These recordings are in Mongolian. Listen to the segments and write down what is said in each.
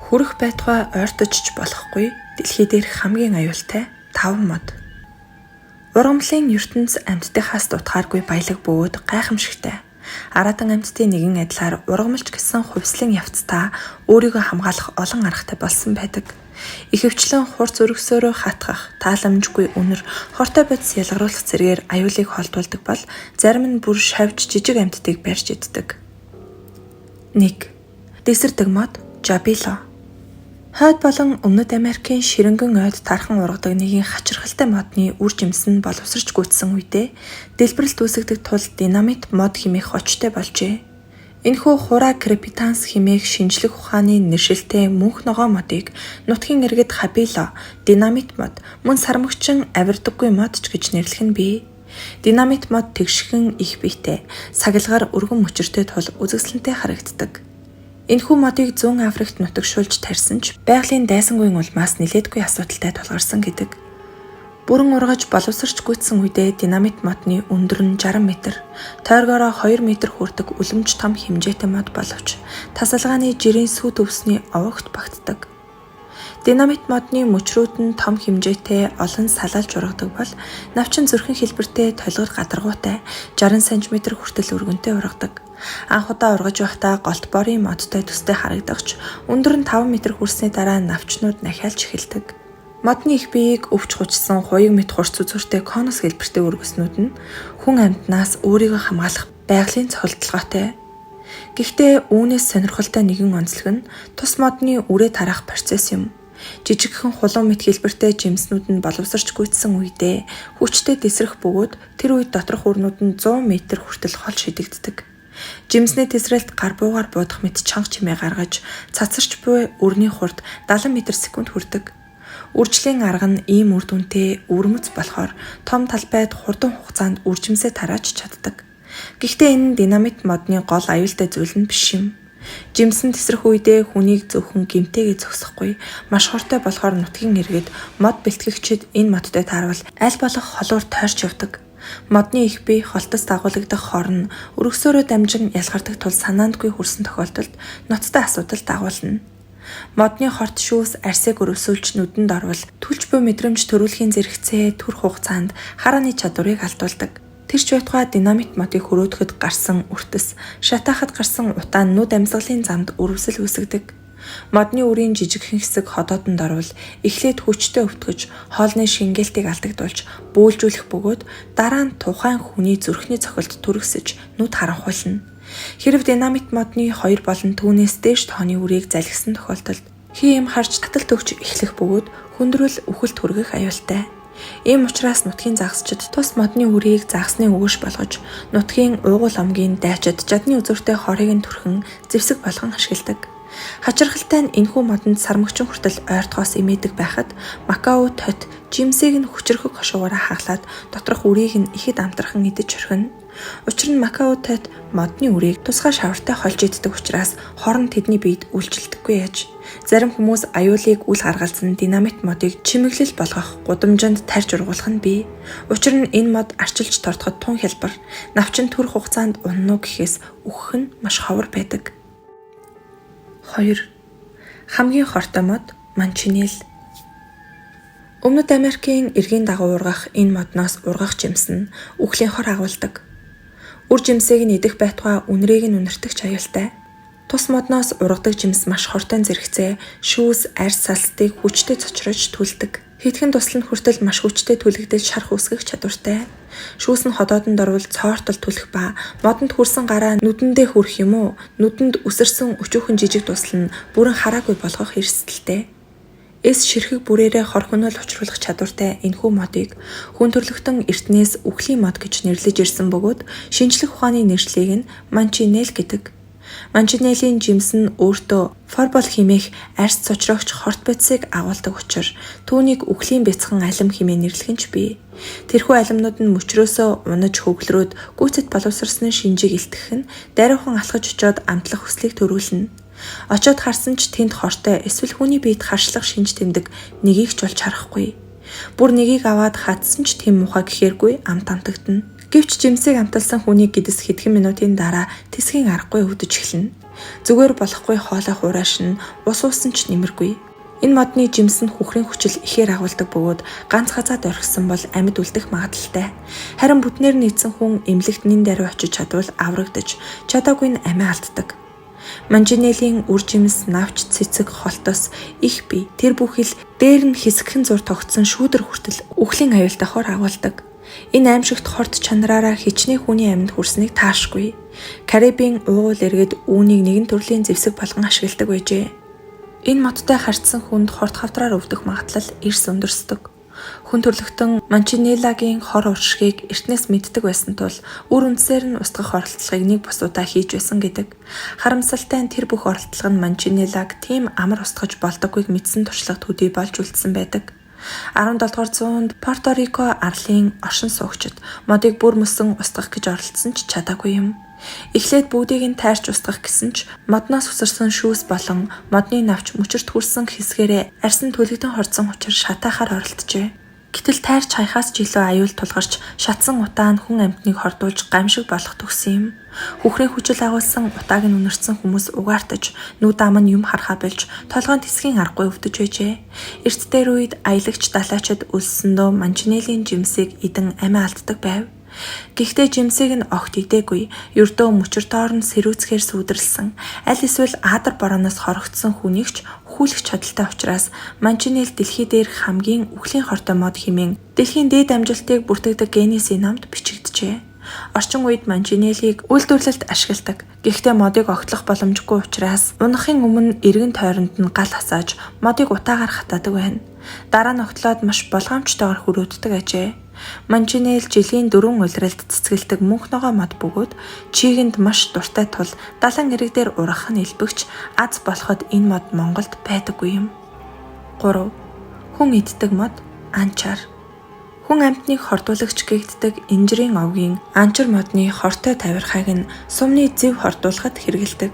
Хүрэх байтугай ойртож ч болохгүй дэлхий дээрх хамгийн аюултай 5 мод. Ургамлын ертөнц амьтдынхаас дутгааргүй баялаг бөгөөд гайхамшигтай. Аратан амьтдын нэгэн адилаар ургамлч гэсэн хувьслын явцдаа өөрийгөө хамгаалах олон аргатай болсон байдаг. Ихэвчлэн хурц өргөсөөрөө хатгах, тааламжгүй үнэр, хортой бодис ялгаруулах зэргээр аюулыг холдуулдаг бол зарим нь бүр шавж жижиг амьтдыг барьж иддэг. 1. Дэсэрдэг мод Жабило. Хойд болон Өмнөд Америкийн ширэнгэн ойд тархан ургадаг нэгэн хачирхалтай модны үр жимс нь боловсрч гүйцсэн үедээ дэлбэрэлт үүсгдэг тул динамит мод хэмээх хочтой болжээ. Энэхүү хураа крепитанс хэмээх шинжлэх ухааны нэршилтэй мөнх ногоо модыг нутгийн иргэд Хабило, динамит мод, мөн сармөгчин авирдаггүй мод ч гэж нэрлэх нь бий. Динамит мод тэгшхэн их биетэй, сагилгаар өргөн мөчөртэй тул үзэсгэлэнтэй харагддаг. Энэхүү модыг зүүн Африкт нутагшуулж тарьсан ч байгалийн дайсангийн улмаас нэлээдгүй асуудалтай тулгарсан гэдэг. Бүрэн ургаж боловсрч гүйцсэн үедээ динамит модны өндөр нь 60 м, тойргоороо 2 м хүрдэг үлэмж том хэмжээтэй мод боловч тасалгааны жирийн сүү төвсний овогт багтдаг. Динамит модны мөчрүүд нь том хэмжээтэй олон салаалж ургадаг бол навчин зүрхэн хэлбэртэй толгор гадаргуутай 60 см хүртэл өргөнтэй ургадаг. Анх удаа ургаж байхдаа голт борын модтой төстэй харагдагч өндөр нь 5 м хүрсний дараа навчнууд нахиалж эхэлдэг. Модны их биеийг өвч хучсан хуйг мэт хурц үзүүртэй конус хэлбэртэй өргөснүүд нь хүн амьтнаас өөрийгөө хамгаалах байгалийн цохилтолгойтой. Гэхдээ үүнээс сонирхолтой нэгэн онцлог нь тус модны үрээ тараах процесс юм. Жижигхэн хулуун мэт хэлбэртэй жимснүүд нь боловсрч гүйцсэн үедээ хүчтэй дэсрэх бөгөөд тэр үед доторх үрнүүд нь 100 м хүртэл хол шидэгддэг. Жимсний тесрэлт гар буугаар буудах мэт чанга чимээ гаргаж цацарч буй өрний хурд 70 м/сек хүрдэг. Үржлийн арга нь ийм үр дүнтэй өвөрмөц болохоор том талбайд хурдан хугацаанд үржимсээ тарааж чаддаг. Гэхдээ энэ нь динамит модны гол аюултай зүйл нь биш юм. Жимсэн тесрэх үедээ хүнийг зөвхөн гэмтээгээ зогсохгүй маш хортой болохоор нутгийн иргэд мод бэлтгэгчид энэ модтой таарвал аль болох холуур тойрч явдаг. Модны их бие холтос дагуулгадах хорн өргөсөөрөө дамжин ялгардаг тул санаандгүй хүрсэн тохиолдолд ноцтой асуудал дагуулна. Модны хорт шүүс арсыг өрөвсүүлж нүдэнд орвол түлж буй мэдрэмж төрүүлэхийн зэрэгцээ төр хугацаанд харааны чадварыг алдуулдаг. Тэрч байтугай динамит модыг хөрөөдөхөд гарсан үртэс, шатаахад гарсан утаа нүд амьсгалын замд өрөвсөл үүсгдэг. Модны үрийн жижигхэн хэсэг ходоодонд орвол эхлээд хүчтэй өвтгөж, хоолны шингээлтийг алдагдуулж, бөөлжүүлэх бөгөөд дараа нь тухайн хүний зүрхний цохилт түргсэж нүд харанхуйлна. Хэрэв динамит модны 2 болон түүнээс дээш тооны үрийг залгисан тохиолдолд хийм харж татал төгч эхлэх бөгөөд хүндрэл үхэлт хүргэх аюултай. Ийм учраас нутгийн загасчид тус модны үрийг загасны өгөөш болгож, нутгийн уугуул омгийн дайчид жадны үзүүртэй хорыг нь түрхэн зэвсэг болгон ашигладаг. Хачирхалтай нь энэхүү модонд сармөгчин хүртэл ойртохоос эмээдэг байхад Макао тот жимсийг нь хүчрхэг хошуугаараа хаглаад доторх үрийг нь ихэд амтархан идэж орхино. Учир нь Макао тот модны үрийг тусгай шавартай холж иддэг учраас хорон тэдний биед үйлчилдэггүй яаж. Зарим хүмүүс аюулыг үл гаргалзан динамит модыг чимэглэл болгох гудамжинд тарьж ургуулах нь бий. Учир нь энэ мод арчилж тортоход тун хялбар, навчин төр хугацаанд унна гэхээс үхэх нь маш ховор байдаг. 2. Хамгийн хортой мод Манчинел. Өмнөд Америкийн иргэн дагуу ургах энэ модноос ургах жимс нь үхлийн хор агуулдаг. Үр жимсийг нь идэх байтугай үнэрийг нь үнэртэгч аюултай. Тус модноос ургадаг жимс маш хортой зэрэгцээ шүүс, арьс салстыг хүчтэй цочрож түлдэг. Хэдхэн тусланд хүртэл маш хүчтэй түлэгдэж шарх үсгэх чадвартай. Шүүс нь ходоодонд орвол цоортол түлэх ба модонд хүрсэн гараа нүдэндээ хүрэх юм уу? Нүдэнд үсэрсэн өчүүхэн жижиг тусал нь бүрэн хараагүй болгох эрсдэлтэй. Эс ширхэг бүрээрээ хор хөнөөл учруулах чадвартай энэхүү модыг хүн төрлөختөн эртнээс үхлийн мод гэж нэрлэж ирсэн бөгөөд шинжлэх ухааны нэршлиг нь Манчинел гэдэг. Манчинелийн жимс нь өөртөө форбол хэмээх арьс цочрогч хорт бодисыг агуулдаг учраас түүнийг үхлийн бяцхан алим хэмээн нэрлэх нь ч бий. Тэрхүү алимнууд нь мөчрөөсөө унаж хөглөрөөд гүйцэд боловсрсны шинжийг илтгэх нь даруйхан алхаж очиод амтлах хүслийг төрүүлнэ. Очоод харсан ч тэнд хортой эсвэл хүний биед харшлах шинж тэмдэг нэгийг ч болж харахгүй. Бүр нэгийг аваад хатсан ч тэм мухаа гэхээргүй амт амтагдана. Гэвч жимсийг амталсан хүний гэдэс хэдхэн минутын дараа тэсгийн аргагүй өвдөж эхэлнэ. Зүгээр болохгүй хоолой хураашин ус уусан ч нэмэргүй. Энэ модны жимс нь хүхрийн хүчил ихээр агуулдаг бөгөөд ганц хазаад орхисон бол амьд үлдэх магадлалтай. Харин бүтнээр нийцсэн хүн эмнэлэгт нин даруй очиж чадвал аврагдаж, чадаагүй нь амиа алддаг. Манжинелийн үр жимс, навч, цэцэг, холтос, их бие тэр бүхэл дээр нь хэсэгхэн зур тогтсон шүүдэр хүртэл үхлийн аюултайхоор агуулдаг. Энэ аимшигт хорт чанараараа хичнээн хүний амьд хүрснийг таашгүй. Карибын уугуул эргээд үүнийг нэгэн төрлийн зэвсэг болгон ашигладаг байжээ. Энэ модтой харьцсан хүнд хорт хавдраар өвдөх магадлал эрс өндөрсдөг. Хүн төрлөختөн Манчинелагийн хор уршгийг эртнээс мэддэг байсан тул үр үндсээр нь устгах оролдлогыг нэг бус удаа хийж байсан гэдэг. Харамсалтай нь тэр бүх оролдлого нь Манчинелаг тийм амар устгаж болдоггүйг мэдсэн туршлага төдий болж үлдсэн байдаг. 17 дугаар зуунд Порто-Рико арлын оршин суугчид модыг бүр мөсөн устгах гэж оролдсон ч чадаагүй юм. Эхлээд бүгдийг нь тайрч устгах гэсэн ч модноос үсэрсэн шүүс болон модны навч мөчөрт хүрсэн хэсгээрээ арьсан төлөгдөн хорцсон учир шатаахаар оролджээ. Гэтэл тайрч хаяхаас ч илүү аюул тулгарч шатсан утаа нь хүн амьтныг хордуулж гамшиг болох төгсөн юм. Хүхрийн хүчил агуулсан утааг нь үнэрсэн хүмүүс угаартаж нүд ам нь юм харахаа болж толгойн тисгийн аргагүй өвдөж байжээ. Эрт дээр үед аялагч далайчид үлссэндөө Манчинелийн жимсийг идэн амиа алддаг байв. Гэхдээ жимсийг нь огт идээгүй, ердөө мөчөртөөр нь сэрүүцхээр сүудэрсэн, аль эсвэл аадар борооноос хорогдсон хүнийг ч хүлэх чадaltaй учраас Манчинел дэлхий дээрх хамгийн үхлийн хортой мод хэмээн дэлхийн дээд амжилтыг бүртгэдэг Гиннесийн номд бичигджээ. Орчин үед Манчинелийг үйлдвэрлэлд ашигладаг. Гэхдээ модыг огтлох боломжгүй учраас унахын өмнө эргэн тойронд нь гал хасааж модыг утаагаар хатаадаг байна. Дараа нь огтлоод маш болгоомжтойгоор хүрүүддэг ажээ. Манчинел жилийн 4 улиралд цэцгэлдэг мөнх ногоо мод бөгөөд чийгэнд маш дуртай тул далайн эрэг дээр ургах нь элбэгч аз болоход энэ мод Монголд байдаггүй юм. 3. Хүн иддэг мод анчаар. Хүн амьтныг хордуулагч гэгддэг инжирийн овгийн анчар модны хортой тавирхайг нь сумны зэв хордуулахад хэрэгэлдэг.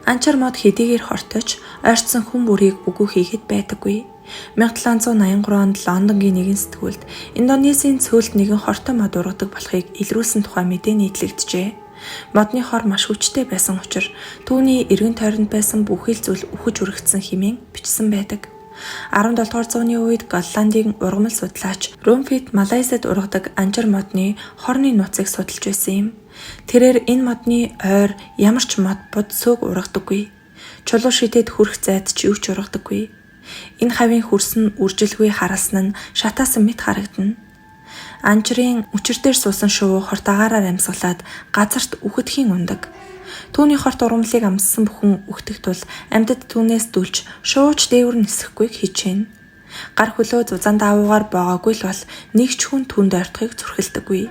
Анчар мод хэдийгээр хортож ойрцсон хүн бүрийг үгүй хийхэд байдаггүй. 1783 онд Лондонгийн нэгэн сэтгүүлд Индонезийн цөөлд нэгэн хортой мод ургадаг болохыг илрүүлсэн тухай мэдээ нийтлэгджээ. Модны хор маш хүчтэй байсан учраас түүний эргэн тойронд байсан бүхэл зүйл үхэж үргэцсэн хэмээн бичсэн байдаг. 17 дугаар зууны үед Голландын ургамал судлаач Румфит Малайзад ургадаг анчар модны хорны нууцыг судалж байсан юм. Тэрээр энэ модны ойр ямар ч мод бод сөг ургадаггүй. Чулуу шидэд хүрэх зайд ч юу ч ургадаггүй. Энэ хавийн хөрс нь үржилгүй харалсан нь шатаасан мэт харагдана. Анчрын өчртээр суусан шувуу хорт агаараар амьсгалаад газарт үхэдхийн ундаг. Түүний хорт ургамлыг амссан бүхэн үхдэг тул амьдад түүнээс дүлж шууч дээвэр нисэхгүй хичээнэ. Гар хөлөө зузаан даавуугаар боогоогүй л бол нэг ч хүн түнд ойртохыг зүрхэлдэггүй.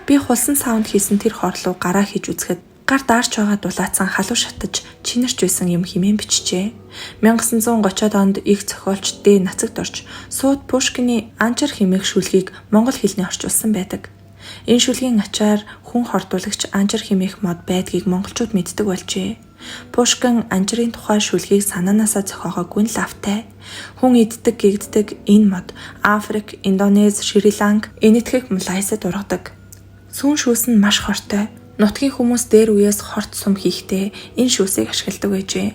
Би хулсан саунд хийсэн тэр хорлоо гараа хийж үзэхэд гар даарч байгаа дулаацсан халуун шатаж чинэрч байсан юм хэмээн бичжээ. 1930-од онд их зохиолч Д. Нацагт орж сууд Пушкины анчар хэмээх шүлгийг монгол хэлний орчуулсан байдаг. Энэ шүлгийн ачаар хүн хордуулагч анчар хэмээх мод байдгийг монголчууд мэддэг болжээ. Пушкин анчрын тухай шүлгийг санаанаасаа зохиогоогүй нь лавтай. Хүн иддэг гэгддэг энэ мод Африк, Индонез, Шри-Ланк, энэтхэг Малайзад ургадаг. Сүүн шүүс нь маш хортой. Нутгийн хүмүүс дээр үеэс хорт сум хийхдээ энэ шүүсийг ашигладаг байжээ.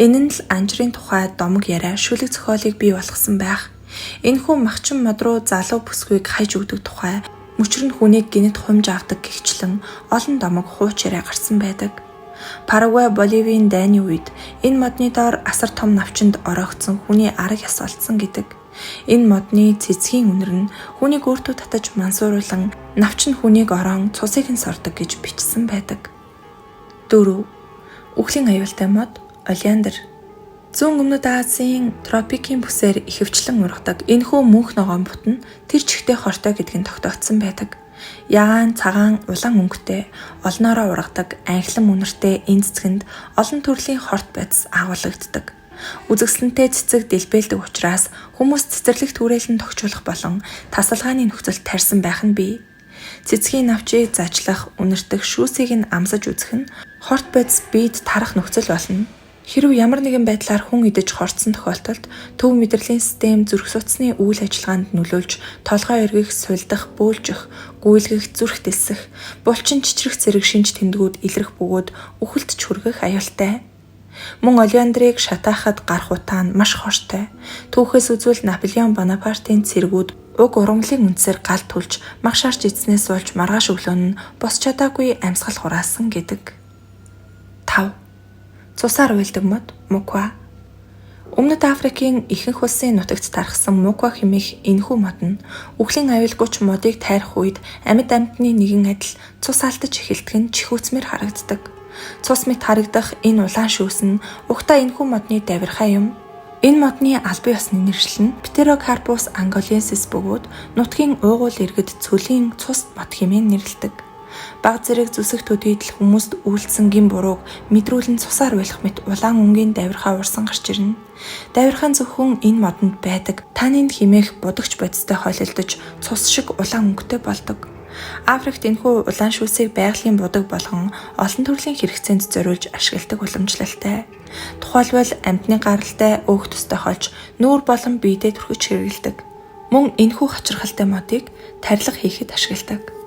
Энэ нь л анчрын тухай домог яриа шүлэг зохиолыг бий болгосон байх. Энэхүү махчин мод руу залуу бүсгүйг хайж өгдөг тухай мөчөр нь хүнийг гинэт хумж авдаг гихчлэн олон домог хууч яриа гарсан байдаг. Парагвай, Боливийн дайны үед энэ модны доор асар том навчинд ороогдсон хүний арга яс олдсон гэдэг. Энэ модны цэцгийн үнэр нь хүнийг өөртөө татаж мансууруулан навч нь хүнийг ороон цусыг нь сордог гэж бичсэн байдаг. 4. Үхлийн аюултай мод олеандр. Зүүн өмнөд Азийн тропикийн бүсээр ихэвчлэн ургадаг энэхүү мөнх ногоон бут нь тэр чигтээ хортой гэдг нь тогтоогдсон байдаг. Ягаан, цагаан, улаан өнгөтэй, олноороо ургадаг анхлан үнэртэй энэ цэцгэнд олон төрлийн хорт байдас агуулгаддаг. Үзэгсэлэнтэй цэцэг дэлбэлдэг учраас хүмүүс цэцэрлэг түрээлэн тогтчулах болон тасалгааны нөхцөлд тарьсан байх нь бий. Цэцгийн навчийг зажлах, үнэртэх шүүсийг нь амсаж үзэх нь хорт байдас биед тарах нөхцөл болно. Хэрв ямар нэгэн байдлаар хүн идэж хорцсон тохиолдолд төв мэдрэлийн систем зүрх судасны үйл ажиллагаанд нөлөөлж толгой эргэх, сулдах, бөөлжих, гүйлгэх, зүрх дэлсэх, булчин чичрэх зэрэг шинж тэмдгүүд илрэх бөгөөд үхэлд ч хүргэх аюултай. Мөн Олеандрыг шатаахад гарах утаа нь маш хортой. Түүхээс үзвэл Наполеон Бонапартын цэргүүд уг ургамлын үндсээр гал түлж мах шарж эзнээс болж маргааш өглөө нь босч чадаагүй амьсгал хураасан гэдэг. 5. Цусаар уйлдаг мод Муква. Өмнөд Африкийн ихэнх улсын нутагт тархсан Муква хэмээх энэхүү мод нь үхлийн аюулгүйч модыг тайрах үед амьд амьтны нэгэн адил цус алдаж эхэлдэг нь чихүүцмээр харагддаг. Цус мэт харагдах энэ улаан шүүс нь угтаа энэхүү модны давирхай юм. Энэ модны албан ёсны нэршил нь Pterocarpus angolensis бөгөөд нутгийн уугуул иргэд цөлийн цус мод хэмээн нэрлэдэг. Баг зэрэг зүсэх төдийд л хүмүүст үйлдсэн гин бурууг мэдрүүлэн цусаар уйлах мэт улаан өнгийн давирхай уурсан гарч ирнэ. Давирхайн зөвхөн энэ модонд байдаг танин химээх будагч бодистой хойлолдож цус шиг улаан өнгөтэй болдог. Африкт энэхүү улаан шүүсийг байгалийн будаг болгон олон төрлийн хэрэгцээнд зориулж ашигладаг уламжлалтай. Тухайлбал амьтны гаралтай өөх төстэй холж нүүр болон биедээ түрхэж хэрэгэлдэг. Мөн энэхүү хачирхалтай модыг тарилга хийхэд ашигладаг.